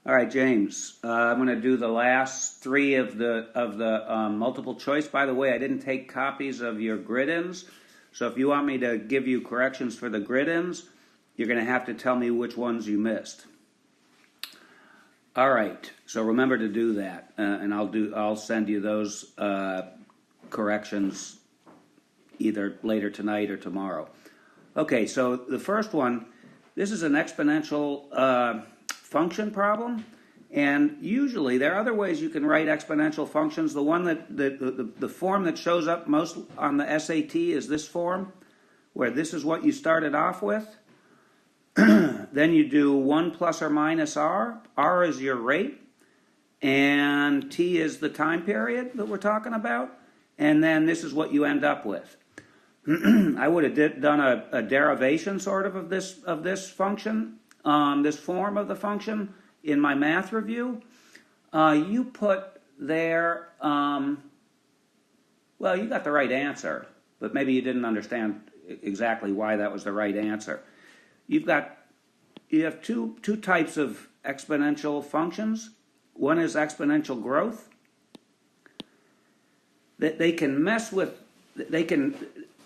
All right, James. I'm going to do the last three of the multiple choice. By the way, I didn't take copies of your grid-ins, so if you want me to give you corrections for the grid-ins, you're going to have to tell me which ones you missed. All right. So remember to do that, and I'll send you those corrections either later tonight or tomorrow. Okay. So the first one. This is an exponential function problem, and usually there are other ways you can write exponential functions. The one that the form that shows up most on the SAT is this form, where this is what you started off with. Then you do 1 plus or minus r. R is your rate, and t is the time period that we're talking about, and then this is what you end up with. I would have done a derivation sort of this function, this form of the function in my math review. You put there, well, you got the right answer, but maybe you didn't understand exactly why that was the right answer. You have two types of exponential functions. One is exponential growth. That they can mess with, they can.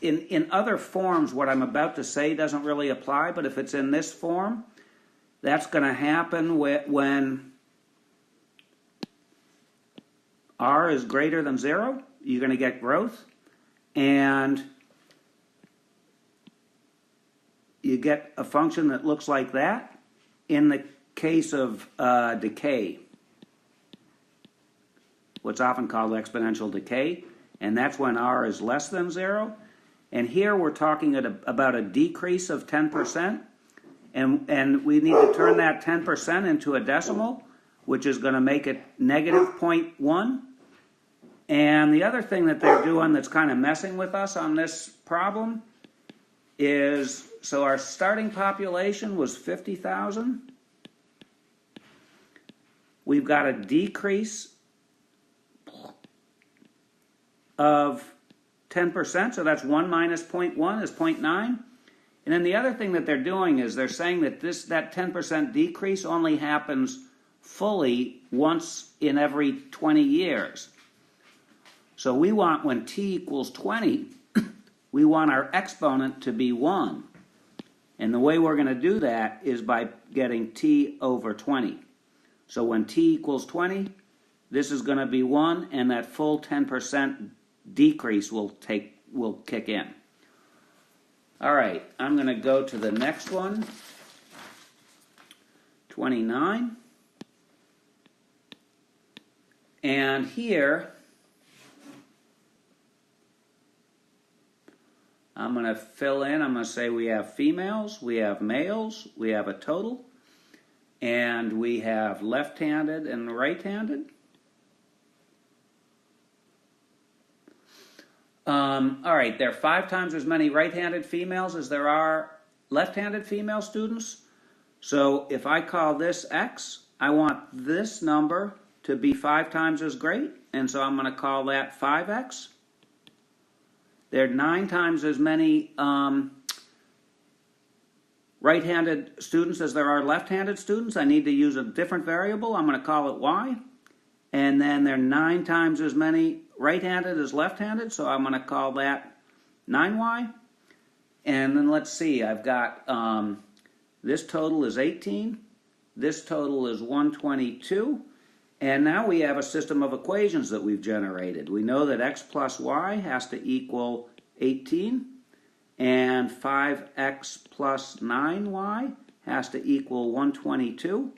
In other forms, what I'm about to say doesn't really apply, but if it's in this form, that's going to happen when r is greater than 0. You're going to get growth, and you get a function that looks like that in the case of decay, what's often called exponential decay, and that's when r is less than 0. And here we're talking about a decrease of 10%, and we need to turn that 10% into a decimal, which is going to make it negative 0.1. And the other thing that they're doing that's kind of messing with us on this problem is, so our starting population was 50,000. We've got a decrease of 10%, so that's 1 minus 0.1 is 0.9. And then the other thing that they're doing is they're saying that that 10% decrease only happens fully once in every 20 years. So we want, when t equals 20, we want our exponent to be 1. And the way we're going to do that is by getting t over 20. So when t equals 20, this is going to be 1, and that full 10% decrease will kick in. All right, I'm going to go to the next one, 29. And here, I'm going to fill in, I'm going to say we have females, we have males, we have a total, and we have left-handed and right-handed. All right, there are 5 times as many right-handed females as there are left-handed female students. So if I call this X, I want this number to be 5 times as great, and so I'm going to call that 5X. There are 9 times as many right-handed students as there are left-handed students. I need to use a different variable. I'm going to call it Y. And then there are 9 times as many right-handed as left-handed, so I'm going to call that 9y. And then let's see, I've got this total is 18, this total is 122, and now we have a system of equations that we've generated. We know that x plus y has to equal 18, and 5x plus 9y has to equal 122.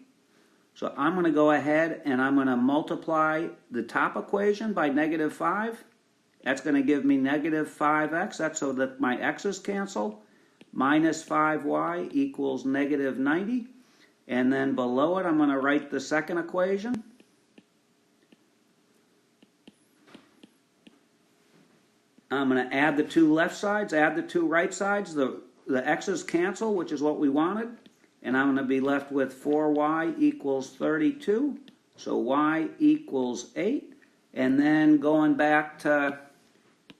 So I'm going to go ahead and I'm going to multiply the top equation by negative 5. That's going to give me negative 5x. That's so that my x's cancel. Minus 5y equals negative 90. And then below it, I'm going to write the second equation. I'm going to add the 2 left sides, add the 2 right sides. The x's cancel, which is what we wanted. And I'm going to be left with 4y equals 32. So y equals 8. And then going back to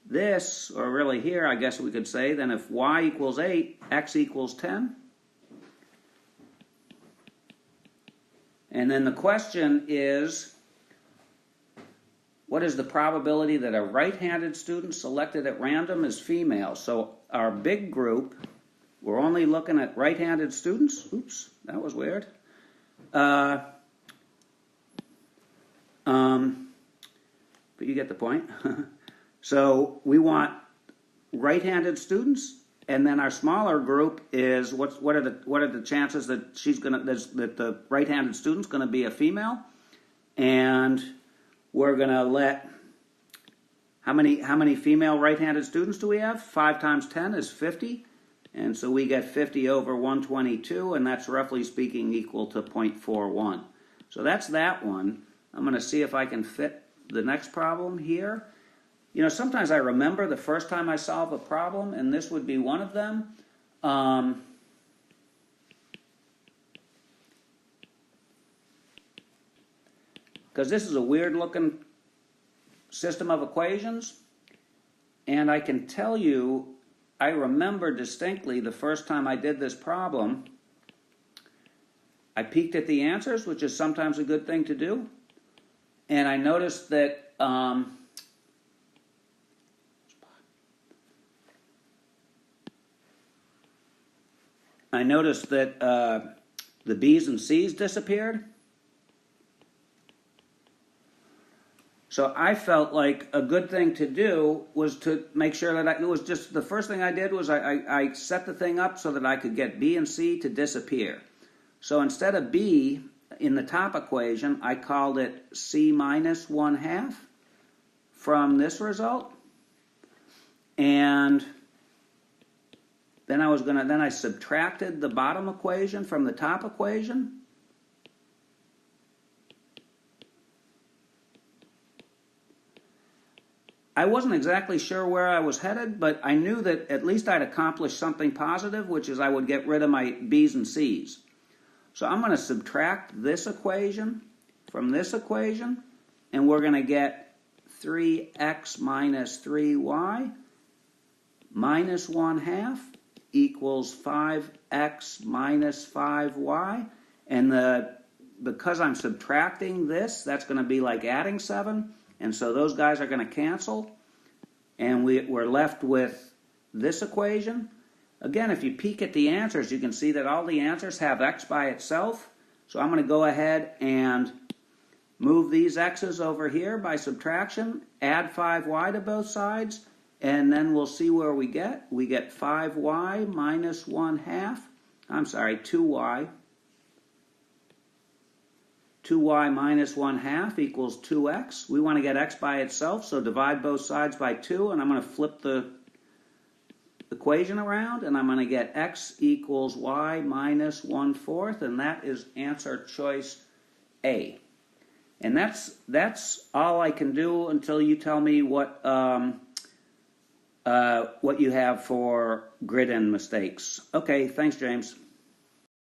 this, or really here, I guess we could say, then if y equals 8, x equals 10. And then the question is, what is the probability that a right-handed student selected at random is female? So our big group, we're only looking at right-handed students. Oops, that was weird. But you get the point. So we want right-handed students, and then our smaller group is what are the chances that that the right-handed student's gonna be a female, and we're gonna let how many female right-handed students do we have? 5 times 10 is 50, and so we get 50 over 122, and that's roughly speaking equal to 0.41. So that's that one. I'm gonna see if I can fit the next problem here. You know, sometimes I remember the first time I solve a problem, and this would be one of them. Because this is a weird looking system of equations, and I can tell you, I remember distinctly the first time I did this problem, I peeked at the answers, which is sometimes a good thing to do, and I noticed that the B's and C's disappeared. So I felt like a good thing to do was to make sure that it was just the first thing I did was I set the thing up so that I could get B and C to disappear. So instead of B in the top equation, I called it C minus 1/2 from this result. And then I subtracted the bottom equation from the top equation. I wasn't exactly sure where I was headed, but I knew that at least I'd accomplished something positive, which is I would get rid of my B's and C's. So I'm going to subtract this equation from this equation, and we're going to get 3x minus 3y minus 1/2 equals 5x minus 5y. And because I'm subtracting this, that's going to be like adding 7. And so those guys are going to cancel. And we're left with this equation. Again, if you peek at the answers, you can see that all the answers have x by itself. So I'm going to go ahead and move these x's over here by subtraction, add 5y to both sides, and then we'll see where we get. We get 5y minus 1/2. I'm sorry, 2y. 2y minus 1/2 equals 2x. We want to get x by itself, so divide both sides by 2, and I'm going to flip the equation around, and I'm going to get x equals y minus 1/4, and that is answer choice A. And that's all I can do until you tell me what you have for grid end mistakes. Okay, thanks, James.